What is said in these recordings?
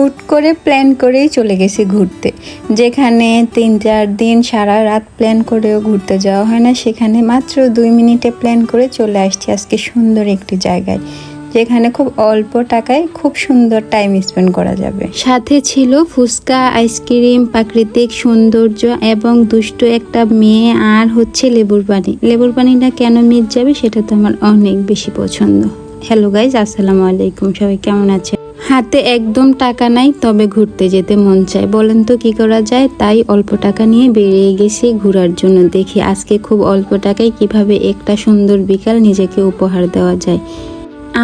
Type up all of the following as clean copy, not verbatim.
হুট করে প্ল্যান করেই চলে গেছি ঘুরতে। যেখানে 3-4 দিন সারা রাত প্ল্যান করেও ঘুরতে যাওয়া হয় না, সেখানে মাত্র 2 মিনিটে প্ল্যান করে চলে আসছি আজকে সুন্দর একটি জায়গায়, যেখানে খুব অল্প টাকায় খুব সুন্দর টাইম স্পেন্ড করা যাবে। সাথে ছিল ফুচকা, আইসক্রিম, প্রাকৃতিক সৌন্দর্য এবং দুষ্টু একটা মেয়ে, আর হচ্ছে লেবুর পানি। লেবুর পানিটা কেন মিস যাবে সেটা তো আমার অনেক বেশি পছন্দ। হ্যালো গাইজ, আসসালামু আলাইকুম। সবাই কেমন আছে? হাতে একদম টাকা নাই, তবে ঘুরতে যেতে মন চায়। বলেন তো কি করা যায়? তাই অল্প টাকা নিয়ে বেরিয়ে গেছি ঘোরার জন্য। দেখি আজকে খুব অল্প টাকায় কিভাবে একটা সুন্দর বিকাল নিজেকে উপহার দেওয়া যায়।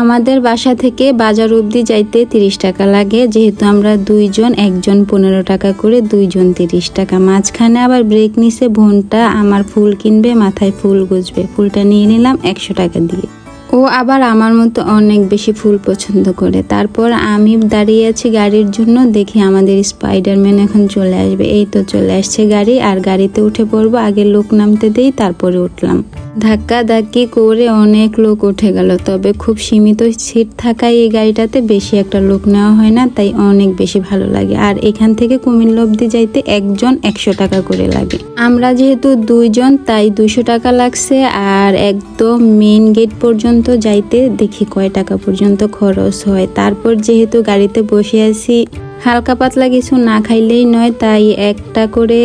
আমাদের বাসা থেকে বাজার অবধি যাইতে 30 টাকা লাগে। যেহেতু আমরা দুইজন, একজন 15 টাকা করে, দুইজন 30 টাকা। মাঝখানে আবার ব্রেক নিছে বোনটা, আমার ফুল কিনবে, মাথায় ফুল গুজবে। ফুলটা নিয়ে নিলাম 100 টাকা দিয়ে। ও আবার আমার মতো অনেক বেশি ফুল পছন্দ করে। তারপর আমি দাঁড়িয়ে আছি গাড়ির জন্য। দেখি আমাদের স্পাইডারম্যান এখন চলে আসবে। এই তো চলে আসছে গাড়ি, আর গাড়িতে উঠে পড়বো। আগে লোক নামতে দেই, তারপরে উঠলাম। ধাক্কা ধাক্কি করে অনেক লোক উঠে গেল, তবে খুব সীমিত সিট থাকায় এই গাড়িটাতে বেশি একটা লোক নেওয়া হয় না, তাই অনেক বেশি ভালো লাগে। আর এখান থেকে কুমিল্লা অবধি যাইতে একজন 100 টাকা করে লাগে। আমরা যেহেতু দুইজন, তাই 200 টাকা লাগছে। আর একদম মেইন গেট পর্যন্ত যাইতে দেখি কয় টাকা পর্যন্ত খরচ হয়। তারপর যেহেতু গাড়িতে বসে আছি, হালকা পাতলা কিছু না খাইলেই নয়, তাই একটা করে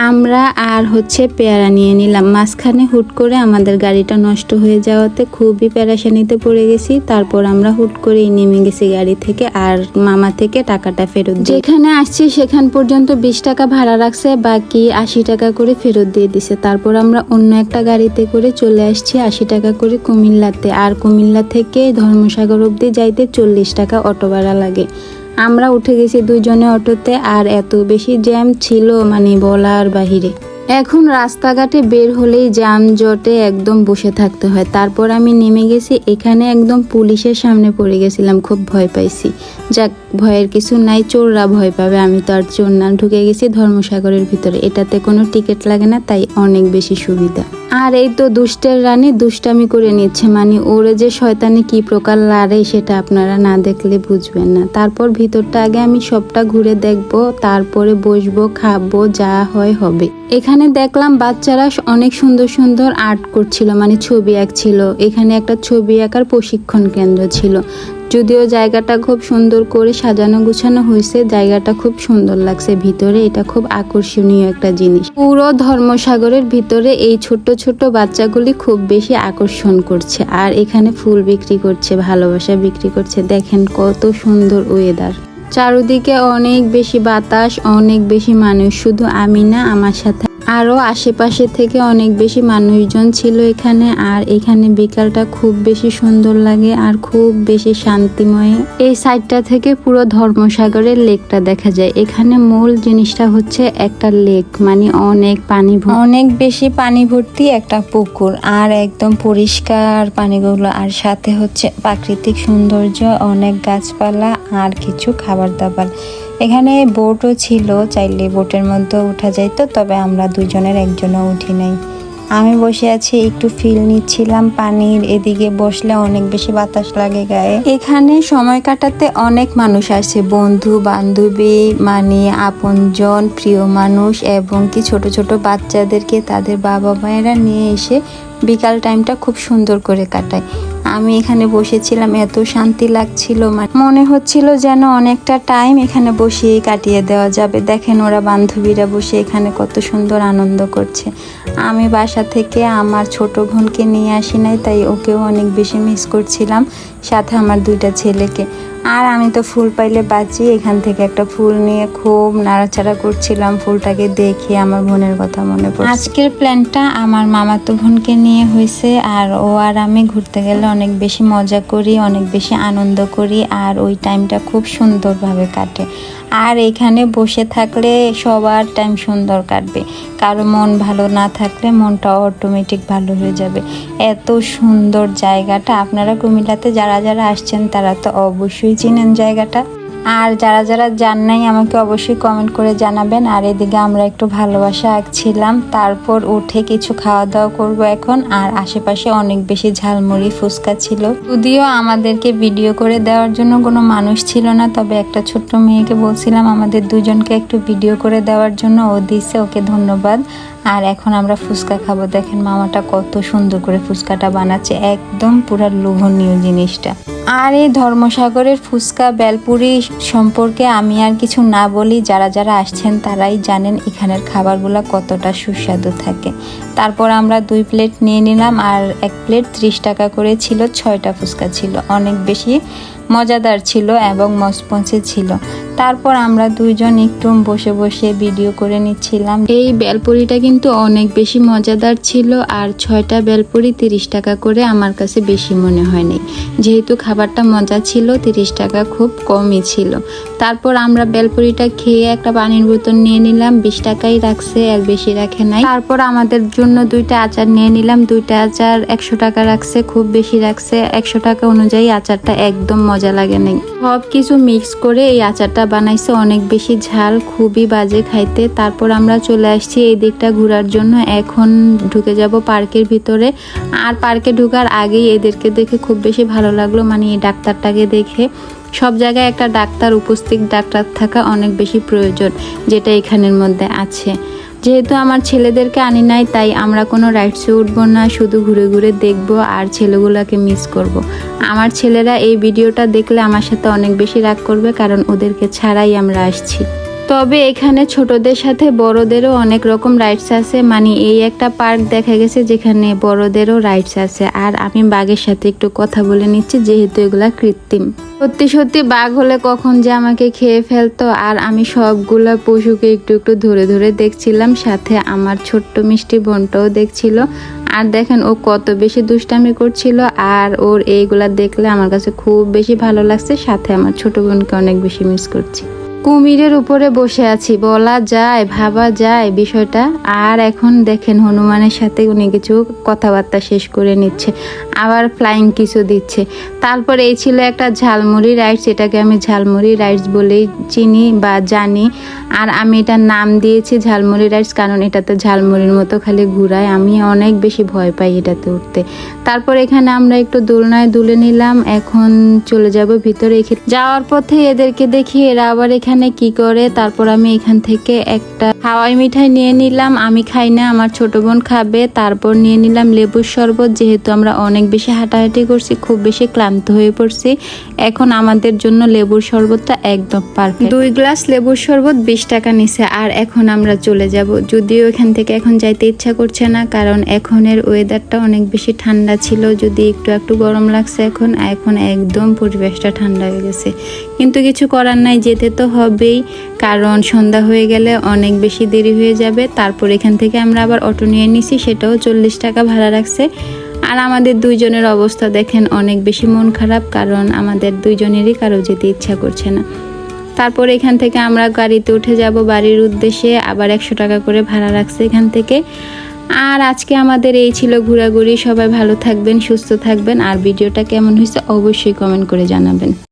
আমরা আর হচ্ছে পেয়ারা নিয়ে নিলাম। মাঝখানে হুট করে আমাদের গাড়িটা নষ্ট হয়ে যাওয়াতে খুবই পেরেশানিতে পড়ে গেছি। তারপর আমরা হুট করেই নেমে গেছি গাড়ি থেকে, আর মামা থেকে টাকাটা ফেরত দিয়ে যেখানে আসছি সেখান পর্যন্ত 20 টাকা ভাড়া রাখছে, বাকি 80 টাকা করে ফেরত দিয়ে দিছে। তারপর আমরা অন্য একটা গাড়িতে করে চলে আসছি 80 টাকা করে কুমিল্লাতে। আর কুমিল্লা থেকে ধর্মসাগর অবধি যাইতে 40 টাকা অটো ভাড়া লাগে। আমরা উঠে গেছি দুইজনে অটোতে, আর এত বেশি জ্যাম ছিল মানে বলার বাহিরে। এখন রাস্তাঘাটে বের হলেই যানজটে একদম বসে থাকতে হয়। তারপর আমি নেমে গেছি, এখানে একদম পুলিশের সামনে পড়ে গেছিলাম, খুব ভয় পাইছি। যাক, ভয়ের কিছু নাই, চোররা ভয় পাবে, আমি তো আর চোর না। ঢুকে গেছি ধর্মসাগরের ভিতরে। এটাতে কোনো টিকিট লাগে না, তাই অনেক বেশি সুবিধা। আর এই তো দুষ্টের রানী দুষ্টামি করে নিচ্ছে, মানে ওরে যে শয়তানি কি প্রকার লাড়ে সেটা আপনারা না দেখলে বুঝবেন না। তারপর ভিতরটা আগে আমি সবটা ঘুরে দেখবো, তারপরে বসবো, খাবো, যা হয় হবে। এখানে দেখলাম বাচ্চারা অনেক সুন্দর সুন্দর আর্ট করছিল, মানে ছবি আঁকছিল। এখানে একটা ছবি আঁকার প্রশিক্ষণ কেন্দ্র ছিল। যদিও জায়গাটা খুব সুন্দর করে সাজানো গুছানো হয়েছে, জায়গাটা খুব সুন্দর লাগছে ভিতরে। এটা খুব আকর্ষণীয় একটা জিনিস। পুরো ধর্মসাগরের ভিতরে এই ছোট ছোট বাচ্চাগুলি খুব বেশি আকর্ষণ করছে। আর এখানে ফুল বিক্রি করছে, ভালোবাসা বিক্রি করছে। দেখেন কত সুন্দর ওয়েদার, চারদিকে অনেক বেশি বাতাস, অনেক বেশি মানুষ। শুধু আমি না, আমার সাথে আরও আশেপাশে থেকে অনেক বেশি মানুষজন ছিল এখানে। আর এখানে বিকালটা খুব বেশি সুন্দর লাগে আর খুব বেশি শান্তিময়। এই সাইডটা থেকে পুরো ধর্মসাগরের লেকটা দেখা যায়। এখানে মূল জিনিসটা হচ্ছে একটা লেক, মানে অনেক পানি, অনেক বেশি পানি ভর্তি একটা পুকুর, আর একদম পরিষ্কার পানিগুলো। আর সাথে হচ্ছে প্রাকৃতিক সৌন্দর্য, অনেক গাছপালা আর কিছু খাবার দাবার। এখানে বোটও ছিল, চাইলে বোটের মধ্যে উঠা যাইতো, তবে আমরা দুজনের একজনও উঠি নাই। আমি বসে আছি, একটু ফিল নিচ্ছিলাম পানির। এদিকে বসলে অনেক বেশি বাতাস লাগে গায়ে। এখানে সময় কাটাতে অনেক মানুষ আসে, বন্ধু বান্ধবী, মানে আপনজন, প্রিয় মানুষ, এবং কি ছোট ছোট বাচ্চাদেরকে তাদের বাবা মায়েরা নিয়ে এসে বিকাল টাইমটা খুব সুন্দর করে কাটায়। আমি এখানে বসেছিলাম, এত শান্তি লাগছিল, মনে হচ্ছিল যেন অনেকটা টাইম এখানে বসেই কাটিয়ে দেওয়া যাবে। দেখেন ওরা বান্ধবীরা বসে এখানে কত সুন্দর আনন্দ করছে। আমি বাসা থেকে আমার ছোট বোনকে নিয়ে আসি নাই, তাই ওকেও অনেক বেশি মিস করছিলাম, সাথে আমার 2টা ছেলেকে। আর আমি তো ফুল পাইলে বাঁচি। এখান থেকে একটা ফুল নিয়ে খুব নাড়াচাড়া করছিলাম। ফুলটাকে দেখে আমার বোনের কথা মনে পড়ে। আজকের প্ল্যানটা আমার মামাতো বোনকে নিয়ে হয়েছে, আর ও আর আমি ঘুরতে গেলে অনেক বেশি মজা করি, অনেক বেশি আনন্দ করি, আর ওই টাইমটা খুব সুন্দরভাবে কাটে। আর এখানে বসে থাকলে সবার টাইম সুন্দর কাটবে। কারো মন ভালো না থাকলে মনটা অটোমেটিক ভালো হয়ে যাবে। এত সুন্দর জায়গাটা। আপনারা কুমিল্লাতে যারা যারা আসছেন তারা তো অবশ্যই চিনেন জায়গাটা। আর যারা যারা জান নাই আমাকে অবশ্যই কমেন্ট করে জানাবেন। আর এদিকে আমরা একটু ভালোবাসা আঁকছিলাম, তারপর উঠে কিছু খাওয়া দাওয়া করব এখন। আর আশেপাশে অনেক বেশি ঝালমুড়ি ফুচকা ছিল, যদিও আমাদেরকে ভিডিও করে দেওয়ার জন্য কোনো মানুষ ছিল না, তবে একটা ছোট্ট মেয়েকে বলছিলাম আমাদের দুজনকে একটু ভিডিও করে দেওয়ার জন্য, ও দিছে, ওকে ধন্যবাদ। আর এখন আমরা ফুচকা খাবো। দেখেন মামাটা কত সুন্দর করে ফুচকাটা বানাচ্ছে, একদম পুরা লোভনীয় জিনিসটা। আর এই ধর্মসাগরের ফুচকা বেলপুরি সম্পর্কে আমি আর কিছু না বলি, যারা যারা আসছেন তারাই জানেন এখানের খাবারগুলো কতটা সুস্বাদু থাকে। তারপর আমরা 2 প্লেট নিয়ে নিলাম, আর 1 প্লেট 30 টাকা করে ছিল। 6টা ফুচকা ছিল, অনেক বেশি মজাদার ছিল এবং মচমচে ছিল। তারপর আমরা দুইজন একটু বসে বসে ভিডিও করে নিচ্ছিলাম। এই বেলপুরিটা কিন্তু অনেক বেশি মজাদার ছিল, আর 6টা বেলপুরি 30 টাকা করে আমার কাছে বেশি মনে হয়নি, যেহেতু খাবারটা মজা ছিল। 30 টাকা খুব কমই ছিল। তারপর আমরা বেলপুরিটা খেয়ে একটা পানির বোতল নিয়ে নিলাম, 20 টাকাই রাখছে, আর বেশি রাখে নাই। তারপর আমাদের জন্য 2টা আচার নিয়ে নিলাম, 2টা আচার 100 টাকা রাখছে, খুব বেশি রাখছে। 100 টাকা অনুযায়ী আচারটা একদম মজা লাগে নাই। সব কিছু মিক্স করে এই আচারটা বানাইছে, অনেক বেশি ঝাল, খুবই বাজে খাইতে। তারপর আমরা চলে আসছি এই দিকটা ঘোরার জন্য। এখন ঢুকে যাব পার্কের ভিতরে। আর পার্কে ঢোকার আগেই এদেরকে দেখে খুব বেশি ভালো লাগলো, মানে এই ডাক্তারটাকে দেখে। সব জায়গায় একটা ডাক্তার, উপস্থিত ডাক্তার থাকা অনেক বেশি প্রয়োজন, যেটা এখানের মধ্যে আছে। যেহেতু আমার ছেলেদেরকে আনি নাই, তাই আমরা কোনো রাইডসে উঠবো না, শুধু ঘুরে ঘুরে দেখবো আর ছেলেগুলোকে মিস করব। আমার ছেলেরা এই ভিডিওটা দেখলে আমার সাথে অনেক বেশি রাগ করবে, কারণ ওদেরকে ছাড়াই আমরা আসছি। তবে এখানে ছোটদের সাথে বড়দেরও অনেক রকম রাইডস আছে, মানে এই একটা পার্ক দেখা গেছে যেখানে বড়দেরও রাইডস আছে। আর আমি বাঘের সাথে একটু কথা বলে নিচ্ছি, যেহেতু এগুলা কৃত্রিম। সত্যি সত্যি বাঘ হলে কখন যে আমাকে খেয়ে ফেলতো। আর আমি সবগুলা পশুকে একটু একটু ধরে ধরে দেখছিলাম, সাথে আমার ছোট্ট মিষ্টি বোনটাও দেখছিল। আর দেখেন ও কত বেশি দুষ্টামি করছিল, আর ওর এইগুলা দেখলে আমার কাছে খুব বেশি ভালো লাগছে। সাথে আমার ছোট বোনকে অনেক বেশি মিস করছি। কুমিরের উপরে বসে আছি, বলা যায়, ভাবা যায় বিষয়টা। আর এখন দেখেন হনুমানের সাথে উনি কিছু কথাবার্তা শেষ করে নিচ্ছে, আবার ফ্লাইং কিছু দিচ্ছে। তারপর এই ছিল একটা ঝালমুড়ি রাইডস, এটাকে আমি ঝালমুড়ি রাইডস বলেই চিনি বা জানি। আর আমি এটার নাম দিয়েছি ঝালমুড়ি রাইডস, কারণ এটাতে ঝালমুড়ির মতো খালি ঘুরায়, আমি অনেক বেশি ভয় পাই এটাতে উঠতে। তারপর এখানে আমরা একটু দোলনায় দুলে নিলাম, এখন চলে যাব ভিতরে। যাওয়ার পথে এদেরকে দেখি এরা আবার এখানে কি করে। তারপর আমি এখান থেকে একটা হাওয়াই মিঠাই নিয়ে নিলাম, আমি খাই না, আমার ছোট বোন খাবে। তারপর নিয়ে নিলাম লেবুর শরবত, যেহেতু আমরা অনেক বেশি হাঁটাহাঁটি করছি, খুব বেশি ক্লান্ত হয়ে পড়ছি। এখন আমাদের জন্য লেবুর শরবতটা একদম পারফেক্ট। 2 গ্লাস লেবুর শরবত 20 টাকা নিছে। আর এখন আমরা চলে যাব, যদিও এখান থেকে এখন যাইতে ইচ্ছা করছে না, কারণ এখনের ওয়েদারটা অনেক বেশি ঠান্ডা ছিল, যদি একটু একটু গরম লাগছে এখন একদম পরিবেশটা ঠান্ডা হয়ে গেছে। কিন্তু কিছু করার নাই, যেতে তো হবেই, কারণ সন্ধ্যা হয়ে গেলে অনেক বেশি দেরি হয়ে যাবে। তারপর এখান থেকে আমরা আবার অটো নিয়ে নিছি, সেটাও 40 টাকা ভাড়া রাখছে। আর আমাদের দুইজনের অবস্থা দেখেন, অনেক বেশি মন খারাপ, কারণ আমাদের দুইজনেরই কারো যেতে ইচ্ছা করছে না। তারপর এখান থেকে আমরা গাড়িতে উঠে যাব বাড়ির উদ্দেশ্যে, আবার 100 টাকা করে ভাড়া রাখছে এখান থেকে। আর আজকে আমাদের এই ছিল ঘোরাঘুরি। সবাই ভালো থাকবেন, সুস্থ থাকবেন। আর ভিডিওটা কেমন হয়েছে অবশ্যই কমেন্ট করে জানাবেন।